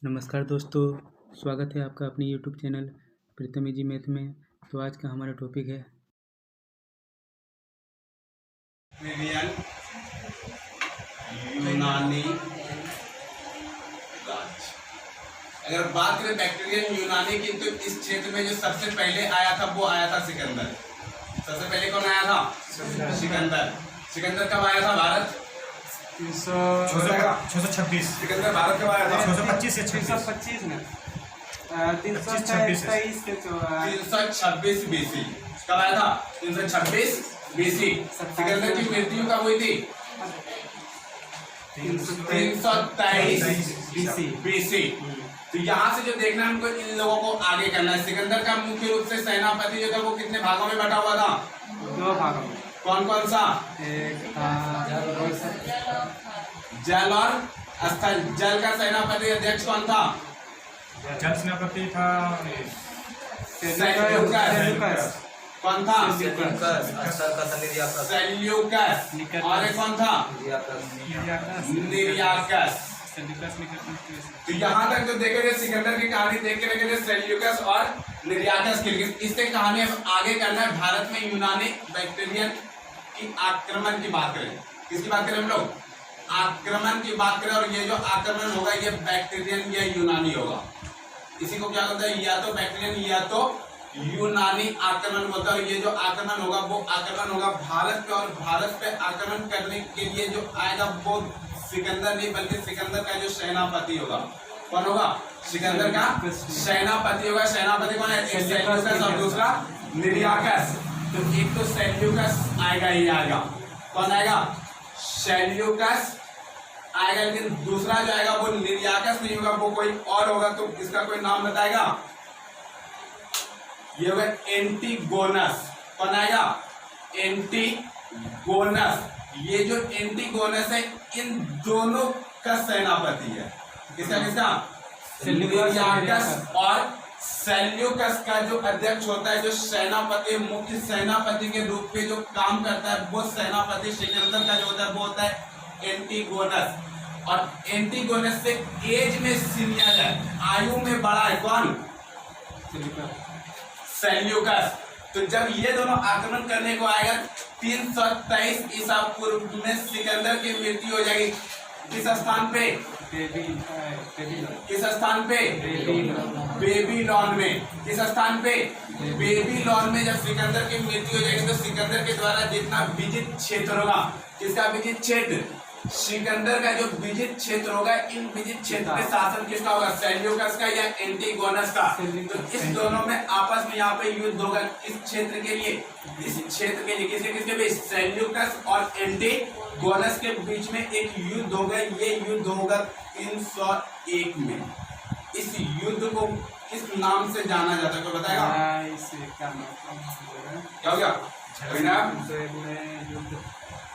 नमस्कार दोस्तों, स्वागत है आपका अपने यूट्यूब चैनल प्रीतम इजी मैथ में। तो आज का हमारा टॉपिक है बैक्टीरियन यूनानी राज। अगर बात करें बैक्टीरियन यूनानी की तो इस क्षेत्र में जो सबसे पहले आया था वो आया था सिकंदर। सबसे पहले कौन आया था? सिकंदर। सिकंदर कब आया था भारत? 626। सिकंदर भारत कब आया था? 625 से 325 में 326 326 बीसी। कब आया था? 326 बीसी। सिकंदर की मृत्यु कब हुई थी? 323 बीसी। तो यहाँ से जो देखना है हमको इन लोगों को आगे करना है। सिकंदर का मुख्य रूप से सेनापति जो था वो कितने भागों में बटा हुआ था? 2 भागों में। कौन कौन सा? एक था जल और स्थल। जल का सेनापति अध्यक्ष कौन था? जल सेनापति था सेल्यूकस। कौन था? सेल्यूकस। सेल्यूकस। और एक कौन था? निरियाकस। तो यहाँ तक जो देखे थे सिकंदर की कहानी देख के रखे थे सेल्यूकस और निरियाकस की। इससे कहानी आगे करना है। भारत में यूनानी बैक्टीरियन की आक्रमण की बात करें। किसकी बात करें हम लोग? आक्रमण की बात करें। और ये जो आक्रमण होगा ये बैक्टीरियन या यूनानी होगा। इसी को क्या होता है? या तो बैक्टीरियन या तो यूनानी आक्रमण होता है। और ये जो आक्रमण होगा वो आक्रमण होगा भारत पे। और भारत पे आक्रमण करने के लिए जो आएगा वो सिकंदर नहीं बल्कि सिकंदर का जो सेनापति होगा। कौन होगा? सिकंदर का सेनापति होगा। सेनापति कौन है? एक सेल्यूकस और दूसरा निरियाकस। तो एक तो सेल्यूकस आएगा, ये आएगा। कौन आएगा? सेल्यूकस आएगा। लेकिन दूसरा जो आएगा वो निरियाकस नहीं होगा, वो कोई और होगा। तो इसका कोई नाम बताएगा? ये होगा एंटीगोनस। कौन आएगा? एंटीगोनस। ये जो एंटीगोनस है इन दोनों का सेनापति है। किसका किसका? निरियाकस और सेल्यूकस का जो अध्यक्ष होता है, जो सेनापति, मुख्य सेनापति के रूप में जो काम करता है वो सेनापति सिकंदर का जो होता है वो होता है एंटीगोनस। और एंटीगोनस से एज में सीनियर है, आयु में बड़ा है। कौन? सेल्यूकस। तो जब ये दोनों आक्रमण करने को आएगा 323 ईसा पूर्व में सिकंदर की मृत्यु हो जाएगी। किस स्थान पे? किस स्थान पे? बेबीलोन में। किस स्थान पे? बेबीलोन में जब सिकंदर की मृत्यु हो जाएगी तो सिकंदर के द्वारा जितना विजित क्षेत्र होगा, किसका विजित क्षेत्र? सिकंदर का जो विजित क्षेत्र होगा, इन विजित क्षेत्र पे शासन किसका होगा? सेल्यूकस का या एंटीगोनस का। तो इस दोनों में आपस में यहाँ पे युद्ध होगा। इस क्षेत्र के लिए, इस क्षेत्र के लिए किसके किसके बीच? सेल्यूकस और एंटीगोनस के बीच में एक युद्ध होगा। ये युद्ध होगा 301 में। इस युद्ध को किस नाम से जाना जाता है? कोई बताएगा? क्या हो गया?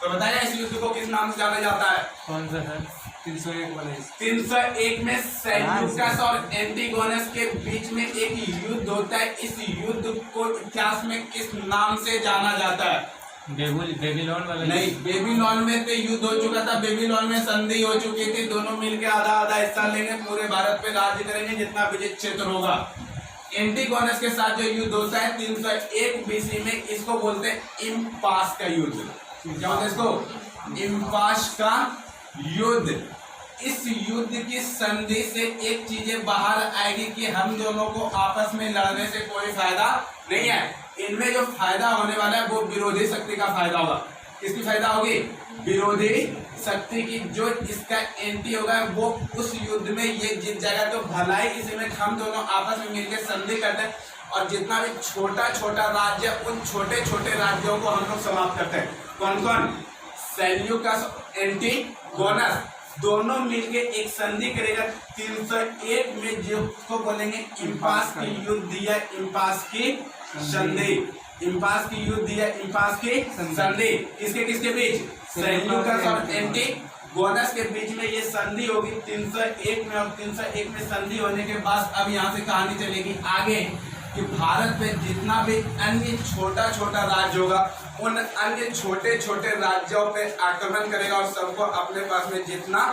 तो बताया इस युद्ध को किस नाम से जाना जाता है? कौन सा है? 301 वाला। 301 में सेल्यूकस और एंटीगोनस के बीच में एक युद्ध होता है। इस युद्ध को इतिहास में किस नाम से जाना जाता है? बेबीलोन वाला नहीं, बेबीलोन में तो युद्ध हो चुका था। बेबीलोन में संधि हो चुकी थी। दोनों मिलकर आधा आधा हिस्सा लेंगे, पूरे भारत पे राज्य करेंगे जितना विजित क्षेत्र होगा। एंटीगोनस के साथ जो युद्ध होता है 301 बीसी में, इसको बोलते हैं इम्पास का युद्ध। क्या होता है इसको? इम्पास का युद्ध। इस युद्ध की संधि से एक चीजें बाहर आएगी कि हम दोनों को आपस में लड़ने से कोई फायदा नहीं है। इनमें जो फायदा होने वाला है वो विरोधी शक्ति का फायदा होगा। किसकी फायदा होगी? विरोधी शक्ति की। जो इसका एंटी होगा वो उस युद्ध में ये जीत जाएगा। तो भलाई इसी में हम दोनों आपस में मिलकर संधि करते हैं और जितना भी छोटा छोटा राज्य, उन छोटे छोटे राज्यों को हम लोग समाप्त करते हैं। कौन कौन? सेल्यूकस, एंटीगोनस दोनों मिलके एक संधि करेगा 301 में, जिसको बोलेंगे इम्पास की युद्ध या इम्पास की संधि। इम्पास की युद्ध या इम्पास की संधि किसके किसके बीच? सेल्यूकस और एंटीगोनस के बीच में ये संधि होगी 301 में। और 301 में संधि होने के बाद अब यहाँ से कहानी चलेगी आगे कि भारत में जितना भी अन्य छोटा छोटा राज्य होगा उन अन्य छोटे छोटे राज्यों पे आक्रमण करेगा और सबको अपने पास में जितना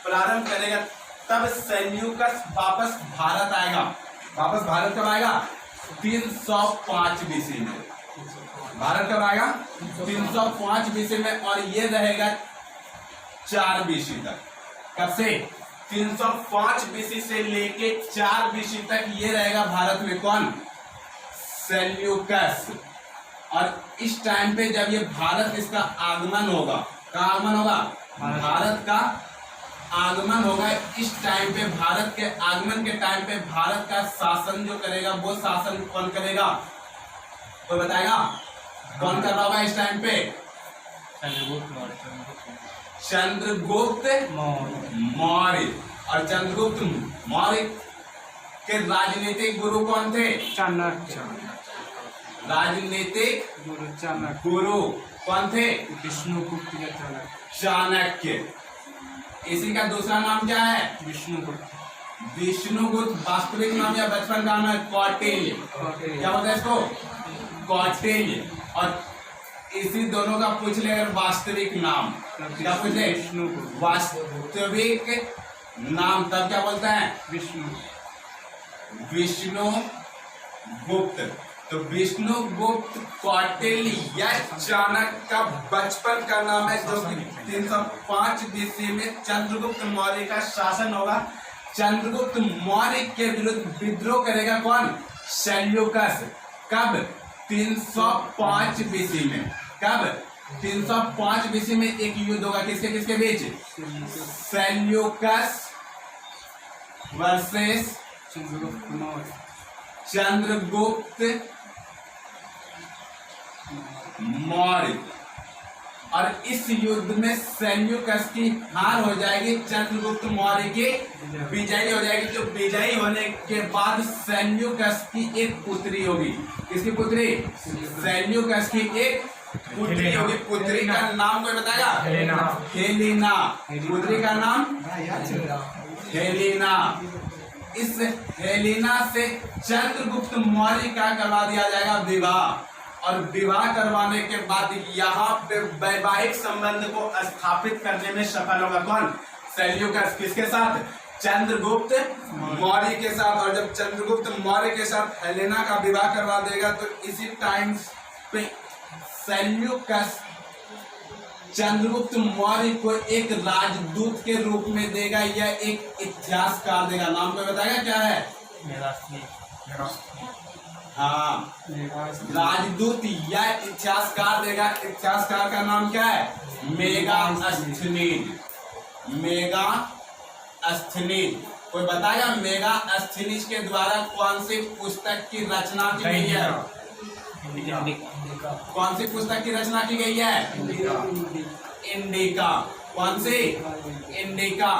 प्रारंभ करेगा। तब सेल्यूकस वापस भारत आएगा। वापस भारत कब आएगा? 305 बीसी में। भारत कब आएगा? 305 बीसी में, और ये रहेगा 4 बीसी तक। कब से? 305 बीसी से लेके 4 बीसी तक ये रहेगा भारत में। कौन? सेल्यूकस। और इस टाइम पे जब ये भारत इसका आगमन होगा, का आगमन होगा, भारत का आगमन होगा, इस टाइम पे भारत के आगमन के टाइम पे भारत का शासन जो करेगा वो शासन कौन करेगा? कोई बताएगा कौन कर रहा होगा इस टाइम पे? चंद्रगुप्त मौर्य। और चंद्रगुप्त मौर्य के राजनीतिक गुरु कौन थे? चाणक्य। राजनीतिक गुरु चाणक्य। गुरु कौन थे? विष्णुगुप्त या चाणक्य। चाणक्य। इसी का दूसरा नाम क्या है? विष्णुगुप्त। विष्णुगुप्त वास्तविक नाम या बचपन का नाम है कौटिल्य। क्या बोलते हैं इसको? कौटिल्य। और इसी दोनों का पूछ ले अगर वास्तविक नाम, क्या पूछ ले? विष्णुगुप्त। वास्तविक नाम तब क्या बोलते हैं? विष्णुगुप्त। तो विष्णुगुप्त कौटिल्य या चाणक्य का बचपन का नाम है, जो कि 305 बीसी में चंद्रगुप्त मौर्य का शासन होगा। चंद्रगुप्त मौर्य के विरुद्ध विद्रोह करेगा कौन? सेल्यूकस। कब? 305 बीसी में। कब? 305 बीसी में एक युद्ध होगा किसके किसके बीच? Seleucus versus Chandragupta Maurya. चंद्रगुप्त मौर्य। और इस युद्ध में सेल्यूकस की हार हो जाएगी, चंद्रगुप्त मौर्य की विजयी हो जाएगी। जो विजयी होने के बाद सेल्यूकस की एक पुत्री होगी। किसकी पुत्री? सेल्यूकस की एक पुत्री होगी। पुत्री का नाम कोई बताएगा? हेलेना। पुत्री का नाम हेलेना। इस हेलेना से चंद्रगुप्त मौर्य का करवा दिया जाएगा विवाह। और विवाह करवाने के बाद यहाँ पे वैवाहिक संबंध को स्थापित करने में सफल होगा कौन? सेल्यूकस। किसके साथ? चंद्रगुप्त मौर्य के साथ। और जब चंद्रगुप्त मौर्य के साथ हेलेना का विवाह करवा देगा तो इसी टाइम पे सेल्यूकस चंद्रगुप्त मौर्य को एक राजदूत के रूप में देगा या एक इतिहासकार देगा। नाम को बताएगा क्या है? हाँ, राजदूत या इतिहासकार देगा। इतिहासकार का नाम क्या है? मेगास्थनीज। मेगास्थनीज। कोई बताएगा मेगास्थनीज के द्वारा कौन सी पुस्तक की रचना की गई है? कौन सी पुस्तक की रचना की गई है? इंडिका। कौन सी? इंडिका।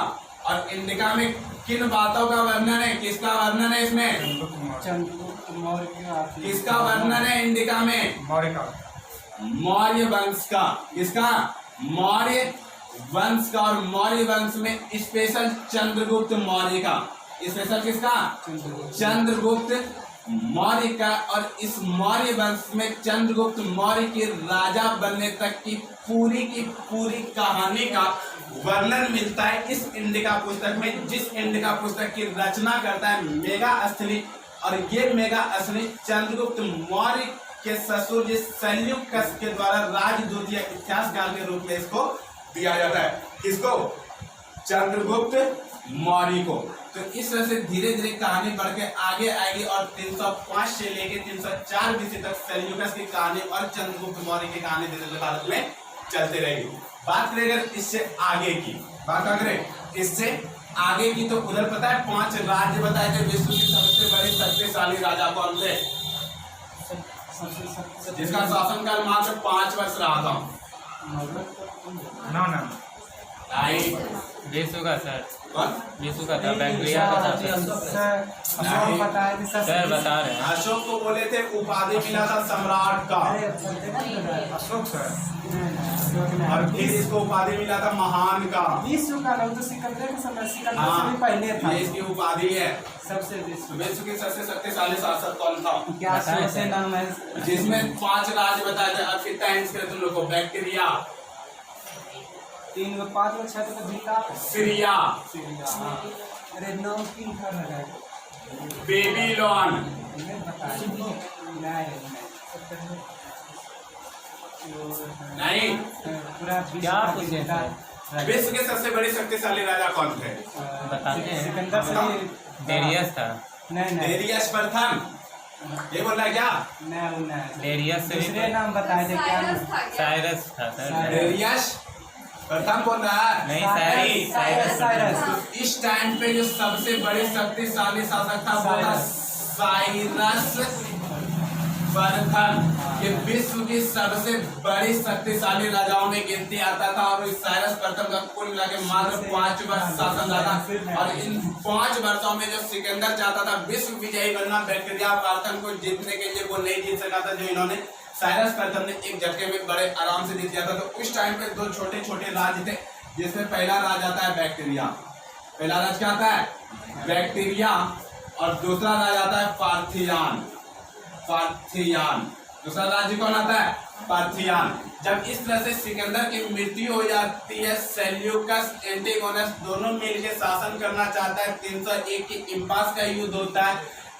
और इंडिका में किन बातों का वर्णन है? किसका वर्णन है इसमें? चंद्रगुप्त मौर्य। किसका वर्णन है इंडिका में? मौर्य का। मौर्य वंश का। किसका? मौर्य वंश का। और मौर्य वंश में स्पेशल चंद्रगुप्त मौर्य का। स्पेशल किसका? चंद्रगुप्त मौर्य का। और इस मौर्य वंश में चंद्रगुप्त मौर्य के राजा बनने तक की पूरी कहानी का वर्णन मिलता है इस इंडिका पुस्तक में, जिस इंडिका पुस्तक की रचना करता है मेगास्थनीज। और ये मेगास्थनीज चंद्रगुप्त मौर्य के ससुर जिस सेल्यूकस के द्वारा राजदूत या इतिहासकार के रूप में इसको दिया जाता है। किसको? चंद्रगुप्त मौर्य को। तो इस तरह से धीरे धीरे कहानी बढ़ के आगे आएगी और 305 से लेके 304 बीसी तक सेल्यूकस की कहानी और चंद्रगुप्त मौर्य की कहानी धीरे धीरे भारत में चलते रहेगी। बात करें अगर इससे आगे की, बात करें इससे आगे की, तो उधर पता है 5 राज्य बताए थे विश्व की सबसे बड़े शक्तिशाली राजा कौन थे? जिसका शासनकाल मात्र 5 वर्ष रहा था। ना विश्व का सर। कौन? विश्व का था, बैक्टीरिया का था सर, बता रहे हैं। अशोक को बोले थे, उपाधि मिला था सम्राट का। अशोक सर। और फिर इसको उपाधि मिला था महान का। विश्व का लोग तो सिकंदर के समय सिकंदर से हाँ, भी पहले था। ये इसकी उपाधि है। सबसे विश्व की सबसे शक्तिशाली शासक कौन था? क्या से नाम है? जिसमें 5 राज्य बताए थे। अब कितना टाइम्स करे तुम लोग को? बैक्टीरिया, 3 5 6 तो जीता। सीरिया, अरे नौ की था लगा बेबीलोन। नहीं बता नहीं, पूरा क्या पूछे सर? विश्व के सबसे बड़ी शक्तिशाली राजा कौन थे? बताते हैं। सिकंदर से डेरियस था। नहीं डेरियस प्रथम। ये बोल रहा है क्या? नहीं डेरियस से भी दूसरे नाम बताए थे क्या नाम? साइरस था सर। डेरियस प्रथम बोल रहा है। नहीं, साइरस साइरस साइरस। तो इस टाइम पे जो सबसे बड़ी शक्तिशाली शासक था वो था साइरस प्रथम। ये विश्व की सबसे बड़ी शक्तिशाली राजाओं में गिनती आता था और इस साइरस प्रथम का कुल मिला के मात्र 5 वर्ष शासन था। और इन 5 वर्षों में जो सिकंदर चाहता था विश्व विजयी बनना, बैक्टीरिया पार्थन को जीतने के लिए, वो नहीं जीत सका था, जो इन्होंने साइरस प्रथम ने एक झटके में बड़े आराम से जीत लिया था। तो उस टाइम पे 2 छोटे छोटे राज्य थे, जिसमें पहला राज आता है बैक्टीरिया। पहला राज क्या आता है? बैक्टीरिया। और दूसरा राज आता है पार्थियान। पार्थियान। दूसरा राज्य कौन आता है? पार्थियान। जब इस तरह से सिकंदर की मृत्यु हो जाती है, सेल्यूकस एंटिगोनस दोनों मिलकर शासन करना चाहता है। 301 की इम्पास का युद्ध होता है।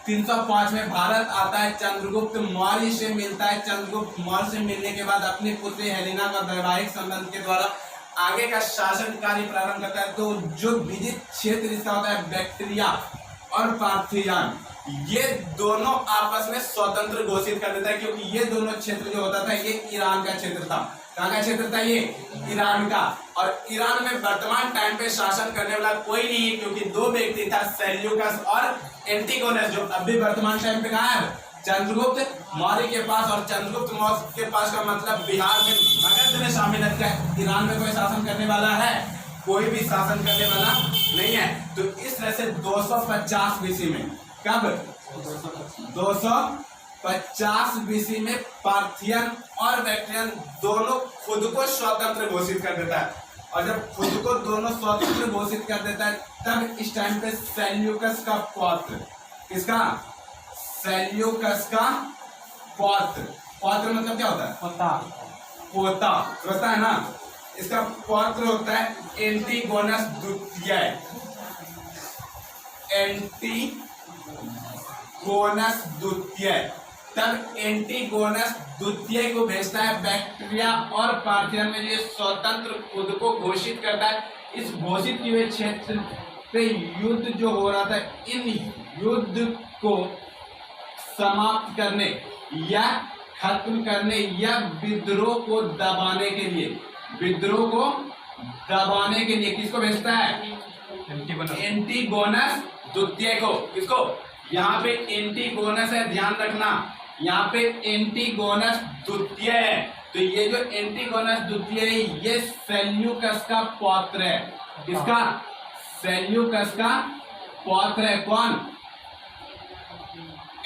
305 में भारत आता है, चंद्रगुप्त मौर्य से मिलता है। चंद्रगुप्त मौर्य से मिलने के बाद अपनी पुत्री हेलेना का वैवाहिक संबंध के द्वारा आगे का शासन कार्य प्रारंभ करता है। तो जो विजित क्षेत्र इसका होता है बैक्टीरिया और पार्थियान, ये दोनों आपस में स्वतंत्र घोषित कर देता है, क्योंकि ये दोनों क्षेत्र जो होता था ये ईरान का क्षेत्र था। कहाँ का क्षेत्र था? ये ईरान का। और ईरान में वर्तमान टाइम पे शासन करने वाला कोई नहीं है, क्योंकि 2 व्यक्ति था, सेल्यूकस और एंटिगोनस, जो अभी वर्तमान टाइम पे कहाँ है? चंद्रगुप्त मौर्य के पास। और चंद्रगुप्त मौर्य के पास का मतलब बिहार में मगध में शामिल है। ईरान में कोई शासन करने वाला है? कोई भी शासन करने वाला नहीं है। तो इस तरह से 250 बीसी में, कब? 250 बीसी में पार्थियन और बैक्टीरियन दोनों खुद को स्वतंत्र घोषित कर देता है। और जब खुद को दोनों स्वतंत्र घोषित कर देता है, तब इस टाइम पे सेल्यूकस का पौत्र, किसका? सेल्यूकस का पौत्र। पौत्र मतलब क्या होता है? पोता। पोता होता है ना। इसका पौत्र होता है एंटिगोनस द्वितीय। एंटिगोनस द्वितीय। तब एंटिगोनस द्वितीय को भेजता है बैक्टीरिया और पार्थियन में, ये स्वतंत्र खुद को घोषित करता है। इस घोषित किए हुए क्षेत्र पे युद्ध जो हो रहा था, इन युद्ध को समाप्त करने या खत्म करने या विद्रोह को दबाने के लिए, विद्रोह को दबाने के लिए किसको भेजता है? एंटिगोनस द्वितीय को। किसको? यहाँ पे एंटिगोनस है, ध्यान रखना, यहाँ पे एंटिगोनस द्वितीय है। तो ये जो एंटिगोनस द्वितीय है, ये सेल्यूकस का पौत्र है। किसका? सेल्यूकस का पौत्र है। कौन?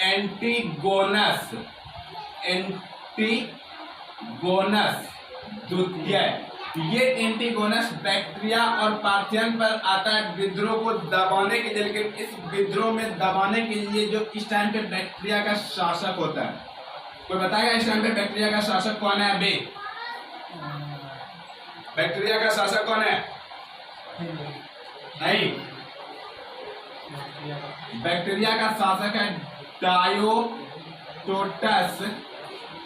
एंटिगोनस। एंटिगोनस द्वितीय। ये एंटिगोनस बैक्टीरिया और पार्थियन पर आता है विद्रोह को दबाने के लिए। लेकिन इस विद्रोह में दबाने के लिए जो इस टाइम पे बैक्टीरिया का शासक होता है, कोई बताएगा इस टाइम पे बैक्टीरिया का शासक कौन है? अभी बैक्टीरिया का शासक कौन है? नहीं, बैक्टीरिया का शासक है डायोटोटस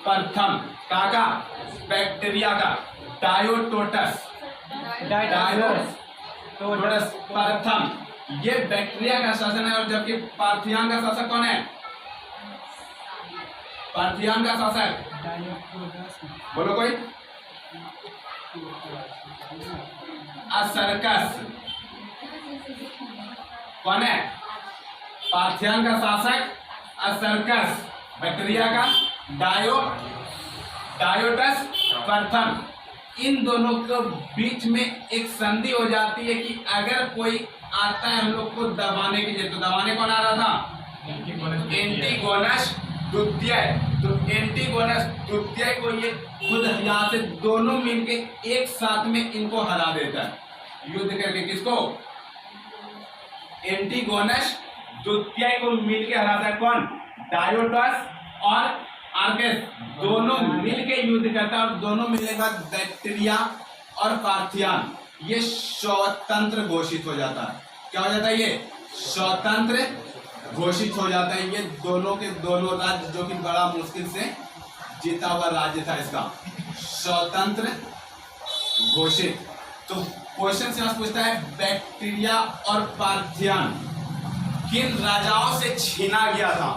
प्रथम। का बैक्टीरिया का डायोटोटस प्रथम, ये बैक्टीरिया का शासन है। और जबकि पार्थियान का शासक कौन है? पार्थियान का शासक बोलो कोई? असर्कस। कौन है? पार्थियान का शासक असर्कस। बैक्टीरिया का डायोटस प्रथम। इन दोनों के बीच में एक संधि हो जाती है कि अगर कोई आता है हम लोग को दबाने के लिए, तो दबाने कौन आ रहा था? एंटिगोनस द्वितीय। तो एंटिगोनस द्वितीय को ये खुद यहाँ से दोनों मिलके एक साथ में इनको हरा देता है युद्ध करके। किसको? एंटिगोनस द्वितीय को मिलके हराता है। कौन? डायोटस और आर्केस दोनों मिलके युद्ध करता है। और दोनों मिलने के बाद बैक्टीरिया और पार्थियान ये स्वतंत्र घोषित हो जाता है। क्या हो जाता है? ये स्वतंत्र घोषित हो जाता है। ये दोनों के दोनों राज्य, जो कि बड़ा मुश्किल से जीता हुआ राज्य था इसका, स्वतंत्र घोषित। तो क्वेश्चन से पूछता है बैक्टीरिया और पार्थियन किन राजाओं से छीना गया था।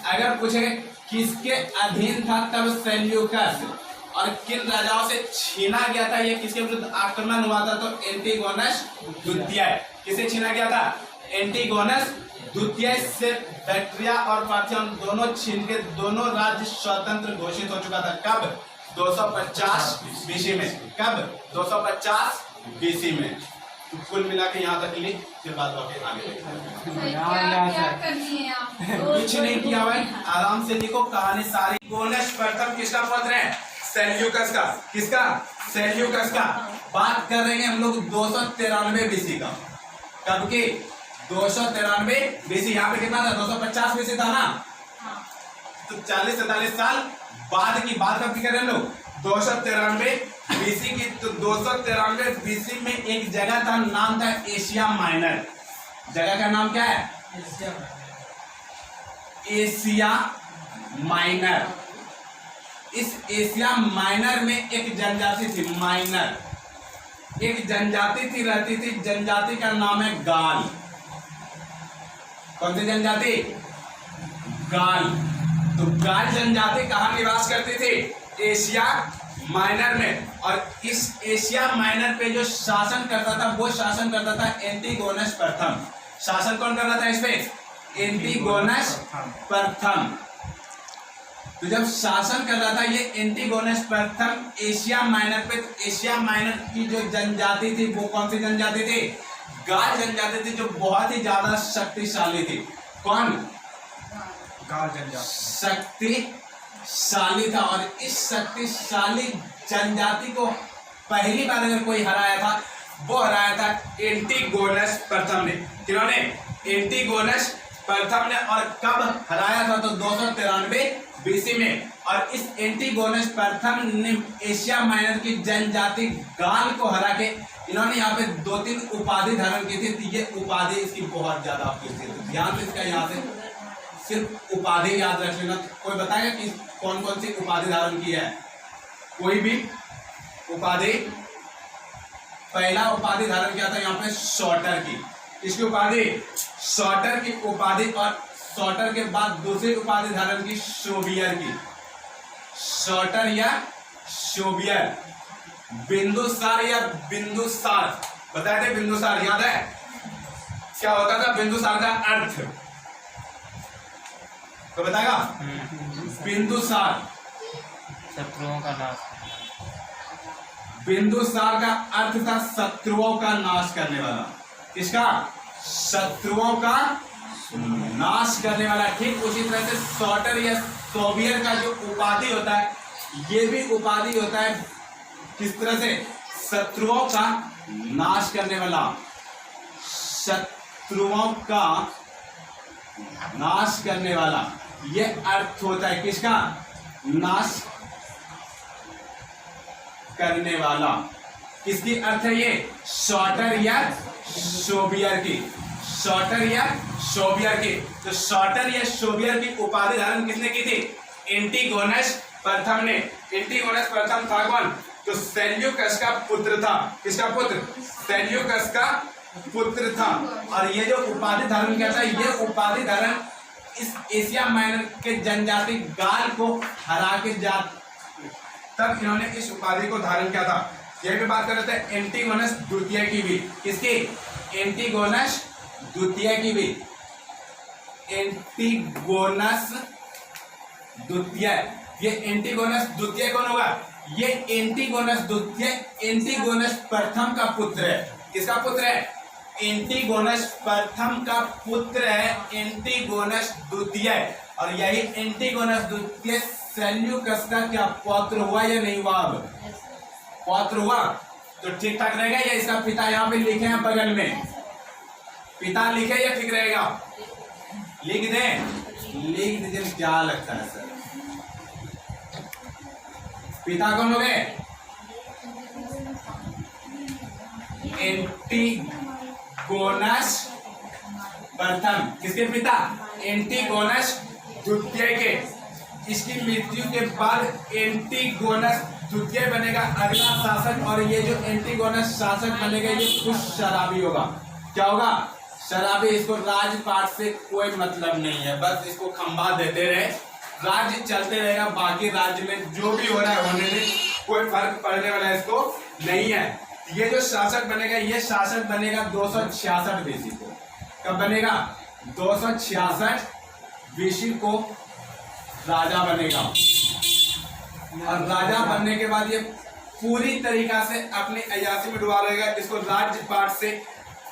अगर पूछे किसके अधीन था तब सेल्यूकस, और किन राजाओं से छीना गया था, ये किसके विरुद्ध आक्रमण हुआ था, तो एंटीगोनस द्वितीय। किसे छीना गया था? एंटीगोनस द्वितीय से बैक्टीरिया और पार्थियन दोनों छीन के दोनों राज्य स्वतंत्र घोषित हो चुका था। कब? 250 बीसी में। कब? 250 बीसी में। तो कुल मिला के यहाँ तक ली, फिर बात बाकी आगे देखेंगे। कुछ नहीं किया भाई, आराम से लिखो कहानी सारी। गोनस प्रथम किसका पुत्र है? सेल्यूकस का। किसका? सेल्यूकस का। बात कर रहे हैं हम लोग 293 बीसी का। कब की? 293 बीसी। यहाँ पे कितना था? 250 बीसी था ना, तो 40-47 साल बाद की बात कब की कर रहे हैं लोग? 293 बीसी की। तो 293 बीसी में एक जगह था, नाम था एशिया माइनर। जगह का नाम क्या है? Asia minor. इस एशिया माइनर में एक जनजाति थी, माइनर एक जनजाति थी, रहती थी। जनजाति का नाम है गाल। कौन सी जनजाति? गाल। तो गाल जनजाति कहाँ निवास करती थी? एशिया माइनर में। और इस एशिया माइनर पे जो शासन करता था, वो शासन करता था एंटीगोनस प्रथम। शासन कौन कर रहा था इस पे? एंटीगोनस प्रथम। तो जब शासन कर रहा था ये एंटीगोनस प्रथम एशिया माइनर पे, तो एशिया माइनर की जो जनजाति थी वो कौन सी जनजाति थी? गाल जनजाति थी, जो बहुत ही ज्यादा शक्तिशाली थी। कौन? गाल जनजाति। शक्तिशाली था। और इस शक्तिशाली जनजाति को पहली बार अगर कोई हराया था, वो हराया था एंटीगोनस प्रथम ने। किन्होंने? एंटीगोनस प्रथम ने। और कब हराया था? तो 293 बीसी में। और इस एंटीगोनस प्रथम ने एशिया माइनर की जनजाति गाल को हरा के इन्होंने यहाँ पे 2-3 उपाधि धारण की थी। ये उपाधि इसकी बहुत ज्यादा प्रसिद्ध है। ध्यान से इसका यहाँ से सिर्फ उपाधि याद रख लेना। कोई बताएगा कि कौन कौन सी उपाधि धारण की है? कोई भी उपाधि। पहला उपाधि धारण किया था यहाँ पे शॉर्टर की। इसकी उपाधि शॉर्टर की उपाधि। और शॉर्टर के बाद दूसरी उपाधि धारण की शोबियर की। शॉर्टर या शोबियर। बिंदुसार या बिंदुसार बताए थे। बिंदुसार याद है क्या होता था? बिंदुसार का अर्थ तो बताएगा? बिंदुसार शत्रुओं का नाश। बिंदुसार का अर्थ था शत्रुओं का नाश करने वाला। किसका? शत्रुओं का नाश करने वाला। ठीक उसी तरह से शॉर्टर या सोबियर का जो उपाधि होता है, ये भी उपाधि होता है किस तरह से? शत्रुओं का नाश करने वाला। शत्रुओं का नाश करने वाला, ये अर्थ होता है किसका? नाश करने वाला। किसकी अर्थ है ये? शॉर्टर या शोबियर की। शॉर्टर या शोबियर की। तो शॉर्टर या शोबियर की उपाधि धारण किसने की थी? एंटीगोनस प्रथम ने। एंटीगोनस प्रथम था कौन? तो सेल्यूकस का पुत्र था। किसका पुत्र? सेल्यूकस का पुत्र था। और ये जो उपाधि धारण किया था, ये उपाधि धारण इस एशिया माइनर के जनजाति गाल को हरा के तब इन्होंने इस उपाधि को धारण किया था। यही पे बात कर रहे थे एंटीगोनस द्वितीय की भी। किसकी? एंटीगोनस द्वितीय की भी। एंटीगोनस द्वितीय। ये एंटीगोनस द्वितीय कौन होगा? ये एंटीगोनस द्वितीय एंटीगोनस प्रथम का पुत्र है। किसका पुत्र है? एंटीगोनस प्रथम का पुत्र है एंटीगोनस द्वितीय। और यही एंटीगोनस द्वितीय सेल्यूकस का क्या पौत्र हुआ या नहीं हुआ? अब पौत्र हुआ तो ठीक ठाक रहेगा, या इसका पिता यहाँ पे लिखे हैं बगल में? पिता लिखे या ठीक रहेगा? लिख दें? लिख दीजिए। क्या लगता है सर? पिता कौन हो गए? एंटीगोनस प्रथम, किसके पिता? एंटीगोनस द्वितीय के। इसकी मृत्यु के बाद एंटीगोनस द्वितीय बनेगा अगला शासक, और ये जो एंटीगोनस शासक बनेगा ये खुद शराबी होगा। क्या होगा? शराबी। इसको राजपाट से कोई मतलब नहीं है, बस इसको खंभा देते रहे, राज्य चलते रहेगा, बाकी राज्य में जो भी हो रहा है होने में कोई फर्क पड़ने वाला इसको नहीं है। ये जो शासक बनेगा ये शासक बनेगा 266 बीसी को। कब बनेगा? 266 बीसी को राजा बनेगा, और राजा बनने के बाद ये पूरी तरीका से अपनी अय्यासी में डुबा रहेगा। इसको राज्यपाट से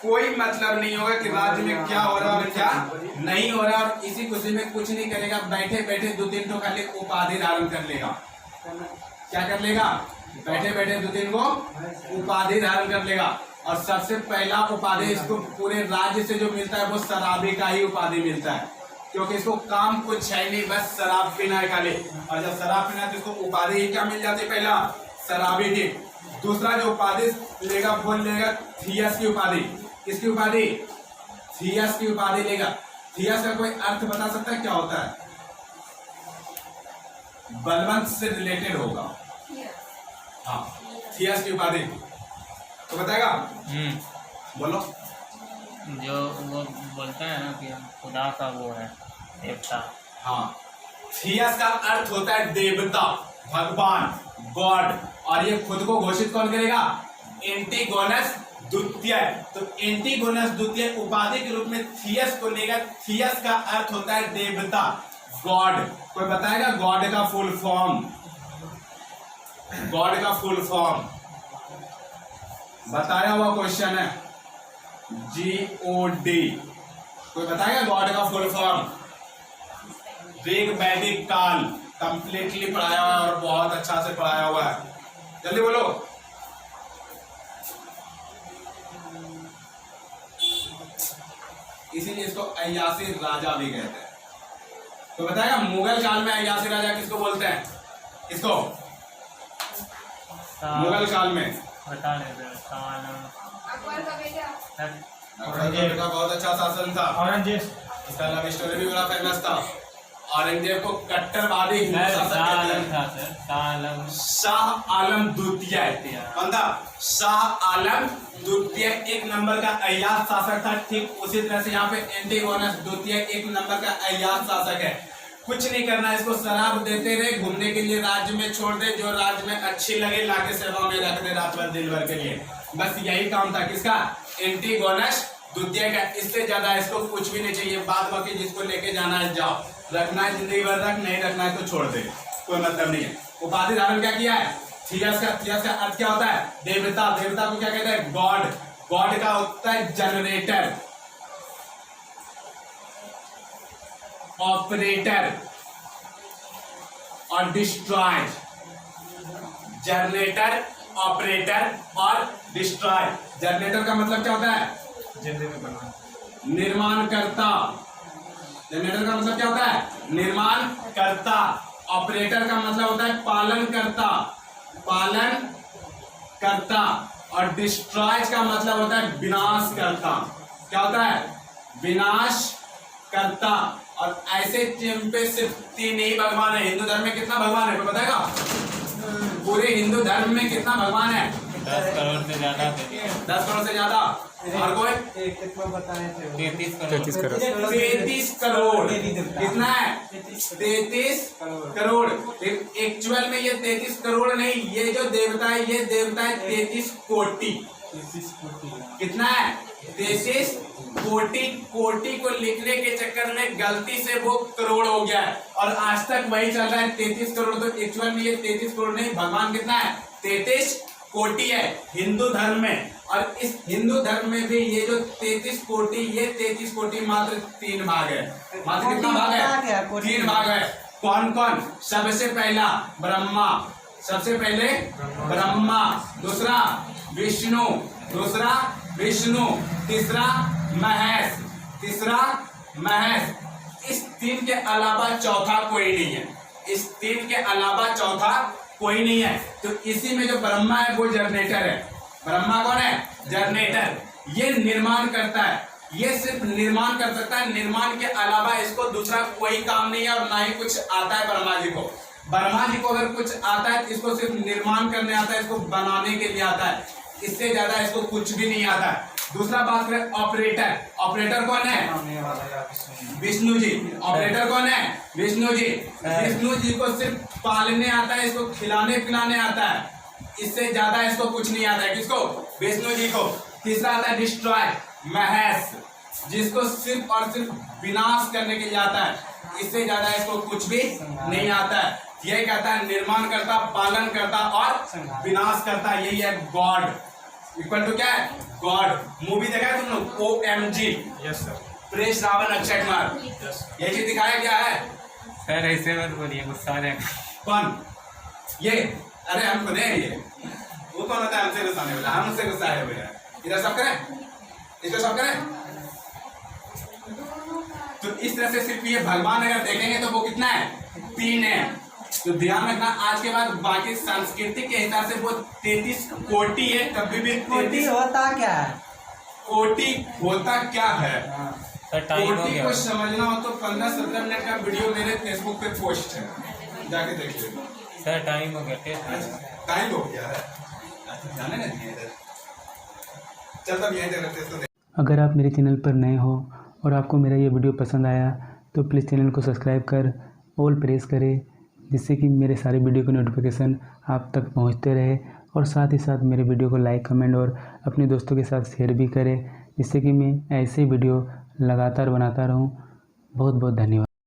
कोई मतलब नहीं होगा कि राज्य में क्या हो रहा है और क्या नहीं हो रहा, और इसी खुशी में कुछ नहीं करेगा, बैठे बैठे 2-3 तो खाली उपाधि धारण कर लेगा। क्या कर लेगा? बैठे बैठे 2-3 को उपाधि धारण कर लेगा, और सबसे पहला उपाधि इसको पूरे राज्य से जो मिलता है वो शराबी का ही उपाधि मिलता है, क्योंकि इसको काम कुछ है नहीं, बस शराब पीना है खाली। और जब शराब पीना है तो इसको उपाधि ही क्या मिल जाती है? पहला शराबी की। दूसरा जो उपाधि लेगा वो लेगा थियस की उपाधि। किसकी उपाधि? थियस की उपाधि लेगा। थियस का कोई अर्थ बता सकता है क्या होता है? बलवंत से रिलेटेड होगा। हाँ, थियस की उपाधि तो बताएगा। बोलो। जो वो बोलते हैं ना कि खुदा का वो है देवता। हाँ, थियस का अर्थ होता है देवता, भगवान, गॉड, और ये खुद को घोषित कौन करेगा? एंटीगोनस द्वितीय। तो एंटीगोनस द्वितीय उपाधि के रूप में थियस को लेगा। थियस का अर्थ होता है देवता, गॉड। कोई बताएगा गॉड का फुल फॉर्म? गॉड का फुल फॉर्म बताया हुआ क्वेश्चन है, GOD। कोई बताएगा गॉड का फुल फॉर्म? ऋग वैदिक काल कंप्लीटली पढ़ाया हुआ है और बहुत अच्छा से पढ़ाया हुआ है। जल्दी बोलो। इसीलिए इसको अय्यासी राजा भी कहते हैं। तो बताएगा मुगल काल में अय्यासी राजा किसको बोलते हैं? किसको? मुगल काल में बता देते औरंगजेब का बहुत अच्छा शासन था। औरंगजेब इसका लव स्टोरी भी बड़ा फेमस था। औरंगजेब को कट्टरवादी हिंदू शासक कहते हैं। शाह आलम द्वितीय। कौन था? शाह आलम द्वितीय एक नंबर का अय्याज शासक था। ठीक उसी तरह से यहाँ पे एंटीगोनस द्वितीय एक नंबर का अय्याज शासक है। कुछ नहीं करना, इसको शराब देते रहे, घूमने के लिए राज्य में छोड़ दे, जो राज्य में अच्छी लगे लाके सेवा में रख दे रात भर दिन भर के लिए। बस यही काम था किसका? एंटीगोनस द्वितीय का। इससे ज्यादा इसको कुछ भी नहीं चाहिए। बाद बाकी जिसको लेके जाना है जाओ, रखना है जिंदगी भर रख, नहीं रखना है तो छोड़ दे, कोई मतलब नहीं है। उपाधि धारण क्या किया है? थियस का। थियस का अर्थ क्या होता है? देवता। देवता को क्या कहते हैं? गॉड। गॉड का होता है जनरेटर, ऑपरेटर और डिस्ट्रॉय। जनरेटर, ऑपरेटर और डिस्ट्रॉय। जनरेटर का मतलब क्या होता है? निर्माण करता। जनरेटर का मतलब क्या होता है? निर्माण करता। ऑपरेटर का मतलब होता है पालन करता, पालन करता। और डिस्ट्रॉय का मतलब होता है विनाश करता। क्या होता है? विनाश करता। और ऐसे चिंपे सिर्फ 3 ही भगवान है। हिंदू धर्म में कितना भगवान है कोई बताएगा? पूरे हिंदू धर्म में कितना भगवान है? 10 करोड़ से ज्यादा। 10 करोड़ से ज्यादा। और कोई? कितना बताए थे? 33 करोड़। 33 करोड़। कितना है? 33 करोड़। एक्चुअल में ये 33 करोड़ नहीं, ये जो देवता है ये देवता है 33 कोटि। कितना है? 33 कोटि। कोटि को लिखने के चक्कर में गलती से वो करोड़ हो गया है, और आज तक वही चल रहा है 33 करोड़। तो एक्चुअल में ये 33 करोड़ नहीं, भगवान कितना है? 33 कोटि है हिंदू धर्म में। और इस हिंदू धर्म में भी ये जो 33 कोटि, ये 33 कोटि मात्र 3 भाग है। मात्र कितना भाग है? 3 भाग है। कौन कौन? सबसे पहला ब्रह्मा, सबसे पहले ब्रह्मा। दूसरा विष्णु, दूसरा विष्णु। तीसरा महेश, तीसरा महेश। इस 3 के अलावा चौथा कोई नहीं है। इस 3 के अलावा चौथा कोई नहीं है। तो इसी में जो ब्रह्मा है वो जनरेटर है। ब्रह्मा कौन है? जनरेटर। ये निर्माण करता है। ये सिर्फ निर्माण कर सकता है, निर्माण के अलावा इसको दूसरा कोई काम नहीं है और ना ही कुछ आता है ब्रह्मा जी को। ब्रह्मा जी को अगर कुछ आता है तो इसको सिर्फ निर्माण करने आता है, इसको बनाने के लिए आता है, इससे ज्यादा इसको कुछ भी नहीं आता है। दूसरा बात करें ऑपरेटर, ऑपरेटर कौन है? विष्णु जी। ऑपरेटर कौन है? विष्णु जी। विष्णु जी को सिर्फ पालने आता है, इसको खिलाने पिलाने आता है, इससे ज्यादा इसको कुछ नहीं आता है। किसको? विष्णु जी को। तीसरा आता है डिस्ट्रॉय, महेश, जिसको सिर्फ और सिर्फ विनाश करने के लिए आता है, इससे ज्यादा इसको कुछ भी नहीं आता है। ये कहता है निर्माण करता, पालन करता और विनाश करता, यही है गॉड। इक्वल टू क्या है? गॉड। मूवी देखा है तुम लोग OMG? Yes sir. प्रेस रावण अक्षय कुमार, ये चीज दिखाया क्या है? सर ऐसे मत बोलिए, गुस्सा आ जाएगा। कौन? ये अरे हमको नहीं, ये वो कौन होता है हमसे गुस्सा आने वाला? हमसे गुस्सा है भैया। इधर सब करें, इसको सब करें। तो इस तरह से सिर्फ ये भगवान अगर देखेंगे तो वो कितना है? 3 है। तो ध्यान रखना, आज के बाद बाकी संस्कृति के हिसाब से वो 33 कोटि है। कभी भी कोटि होता क्या है? कोटि होता क्या है? सर टाइम हो कोटि गया। को समझना हो तो 15-17 मिनट का वीडियो मेरे फेसबुक पे पोस्ट है, जाके देखिए। सर टाइम हो गया। टाइम हो गया है, जाने नहीं है इधर। चल तब यहीं देखते हैं। अगर आप मेरे चैनल पर नए हो और आपको मेरा ये वीडियो पसंद आया तो प्लीज़ चैनल को सब्सक्राइब कर ऑल प्रेस करें, जिससे कि मेरे सारे वीडियो की नोटिफिकेशन आप तक पहुंचते रहे, और साथ ही साथ मेरे वीडियो को लाइक कमेंट और अपने दोस्तों के साथ शेयर भी करें, जिससे कि मैं ऐसे वीडियो लगातार बनाता रहूं। बहुत बहुत धन्यवाद।